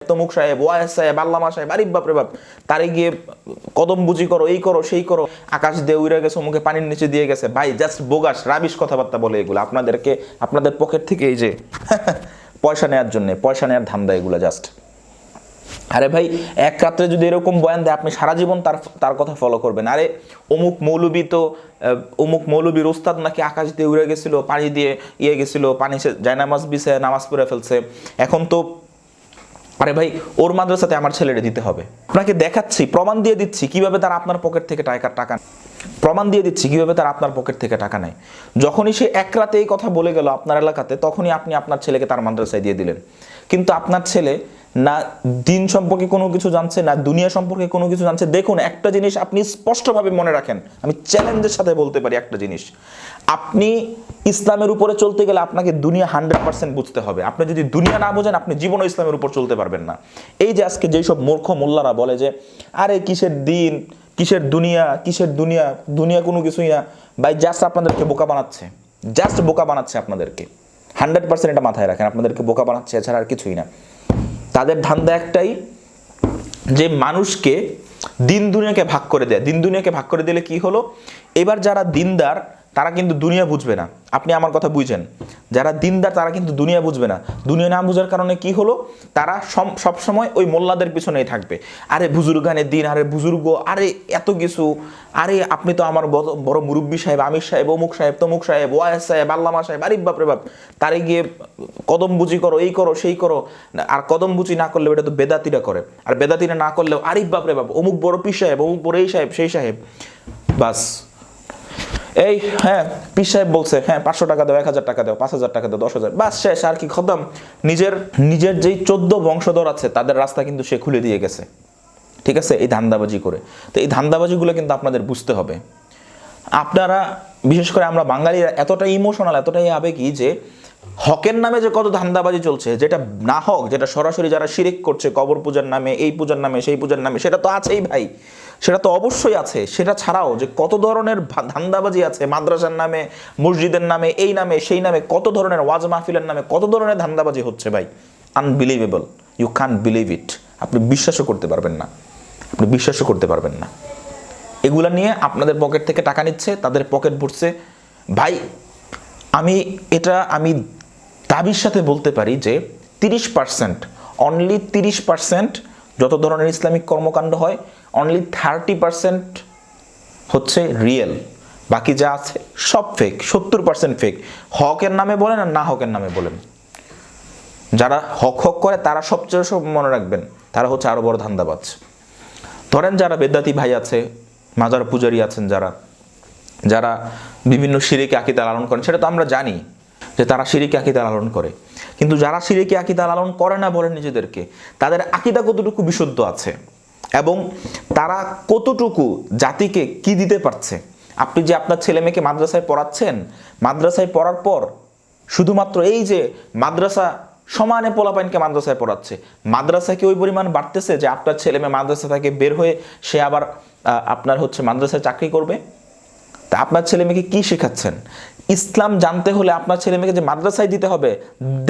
তমুক সাহেব, ওয়াইস সাহেব, আল্লামা সাহেব, আরে বাপ রে বাপ, তারে গিয়ে কদম বুঝি করো, এই করো সেই করো, আকাশ দিয়ে উড়ে গেছে, মুখে পানির নিচে দিয়ে গেছে। ভাই জাস্ট বোগাস রাবিশ কথাবার্তা বলে এগুলো, আপনাদেরকে আপনাদের পকেট থেকে এই যে পয়সা নেওয়ার জন্য, পয়সা নেওয়ার ধান্দা এগুলো জাস্ট। আরে ভাই এক রাত্রে যদি এরকম বয়ান দেয়, আপনি সারা জীবন তার কথা ফলো করবেন। আরে অমুক মৌলবী তো অমুক মৌলবীর ওস্তাদ নাকি আকাশ দিয়ে উড়ে গেছিল, পানি দিয়ে গেছিল, পানি জায়নামাজ বিছে নামাজ পড়ে ফেলছে, এখন তো আরে ভাই ওর মাদ্রাসাতে আমার ছেলেরে দিতে হবে। আপনাকে দেখাচ্ছি, প্রমাণ দিয়ে দিচ্ছি কিভাবে তারা আপনার পকেট থেকে টাকা প্রমাণ দিয়ে দিচ্ছি কিভাবে তারা আপনার পকেট থেকে টাকা নেয়। যখনই সে এক রাতে এই কথা বলে গেল আপনার এলাকাতে, তখনই আপনি আপনার ছেলেকে তার মাদ্রাসায় দিয়ে দিলেন। কিন্তু আপনার ছেলে না দিন সম্পর্কে কোনো কিছু জানছে, না দুনিয়া সম্পর্কে কোনো কিছু জানছে। দেখুন একটা জিনিস আপনি স্পষ্টভাবে মনে রাখেন, আমি চ্যালেঞ্জের সাথে বলতে পারি একটা জিনিস, আপনি ইসলামের উপরে চলতে গেলে আপনাকে দুনিয়া 100% বুঝতে হবে। আপনি যদি দুনিয়া না বোঝেন, আপনি জীবনও ইসলামের উপর চলতে পারবেন না। এই যে আজকে যেসব মূর্খ মোল্লারা বলে যে আরে কিসের দিন, কিসের দুনিয়া, কিসের দুনিয়া, দুনিয়া কোনো কিছুই না, ভাই জাস্ট আপনাদেরকে বোকা বানাচ্ছে, জাস্ট বোকা বানাচ্ছে আপনাদেরকে। 100% এটা মাথায় রাখেন, আপনাদেরকে বোকা বানাচ্ছে, এছাড়া আর কিছুই না। তাদের ধান্দা একটাই যে মানুষকে দিন দুনিয়াকে ভাগ করে দেয়। দিন দুনিয়াকে ভাগ করে দিলে কি হলো, এবার যারা দিনদার তারা কিন্তু দুনিয়া বুঝবে না। আপনি আমার কথা বুঝেন, যারা দিনদার তারা কিন্তু দুনিয়া বুঝবে না। দুনিয়া না বুঝার কারণে কি হলো, তারা সব সময় ওই মোল্লাদের পিছনেই থাকবে। আরে বুজুর্গানের দিন, আরে বুজুর্গ, আরে এত কিছু, আরে আপনি তো আমার বড় মুরব্বী সাহেব, আমির সাহেব, অমুক সাহেব, তমুক সাহেব, ওয়াইস সাহেব, আল্লামা সাহেব, আরে বাপ রে বাপ, তারে গিয়ে কদম বুঝি করো, এই করো সেই করো। আর কদম বুঝি না করলে এটা তো বেদাতিরা করে, আর বেদাতিরা না করলেও আরে বাপ রে বাপ, অমুক বড় পীর সাহেব, অমুক বড় এই সাহেব সেই সাহেব। বাস এই হ্যাঁ পীর সাহেব বলছে, হ্যাঁ 500 টাকা দাও, 1000 টাকা দাও, 5000 টাকা দাও, 10,000, বাস শেষ, আর কি খতম। নিজের যেই 14 বংশধর আছে তাদের রাস্তা কিন্তু সে খুলে দিয়ে গেছে, ঠিক আছে, এই ধান্দাবাজি করে। তো এই ধান্দাবাজিগুলো কিন্তু আপনাদের বুঝতে হবে। আপনারা বিশেষ করে আমরা বাঙালিরা এতটাই ইমোশনাল, এতটাই আবেগী যে হকের নামে যে কত ধান্দাবাজি চলছে, যেটা না হক, যেটা সরাসরি যারা শিরিক করছে কবর পূজার নামে, এই পূজার নামে, সেই পূজার নামে, সেটা তো আছেই ভাই, সেটা তো অবশ্যই আছে। সেটা ছাড়াও যে কত ধরনের ধান্দাবাজি আছে মাদ্রাসার নামে, মসজিদের নামে, এই নামে সেই নামে, কত ধরনের ওয়াজ মাহফিলের নামে কত ধরনের ধান্দাবাজি হচ্ছে ভাই, unbelievable, you can't believe it. আপনি বিশ্বাসও করতে পারবেন না, আপনি বিশ্বাসও করতে পারবেন না। এগুলা নিয়ে আপনাদের পকেট থেকে টাকা নিচ্ছে, তাদের পকেট ভরছে। ভাই আমি দাবির সাথে বলতে পারি যে 30%, অনলি 30% যত ধরনের ইসলামিক কর্মকাণ্ড হয়, অনলি 30% হচ্ছে রিয়েল, বাকি যা আছে সব ফেক, 70% ফেক। হকের নামে বলেন আর না হকের নামে বলেন, যারা হক করে তারা সবচেয়ে সব মনে রাখবেন, তারা হচ্ছে আরো বড় ধান্দাবাজ। ধরেন যারা বেদাতি ভাই আছে, মাজার পূজারী আছেন, যারা বিভিন্ন শিরকে আকীদা লালন করেন, সেটা তো আমরা জানি যে তারা শিরকে আকীদা লালন করে। কিন্তু যারা শিরকে আকীদা লালন করে না বলেন নিজেদেরকে, তাদের আকীদা কতটুকু বিশুদ্ধ আছে এবং তারা কতটুকু জাতিকে কি দিতে পারছে। আপনি যে আপনার ছেলে মেয়েকে মাদ্রাসায় পড়াচ্ছেন, মাদ্রাসায় পড়ার পর শুধুমাত্র এই যে মাদ্রাসা সমানে পোলাপাইনকে মাদ্রাসায় পড়াচ্ছে, মাদ্রাসা কি ওই পরিমাণ বাড়তেছে যে আপনার ছেলে মেয়ে মাদ্রাসা থেকে বের হয়ে সে আবার আপনার হচ্ছে মাদ্রাসায় চাকরি করবে? তা আপনার ছেলে মেয়েকে কি শেখাচ্ছেন? ইসলাম জানতে হলে আপনার ছেলে মেয়েকে যে মাদ্রাসায় দিতে হবে,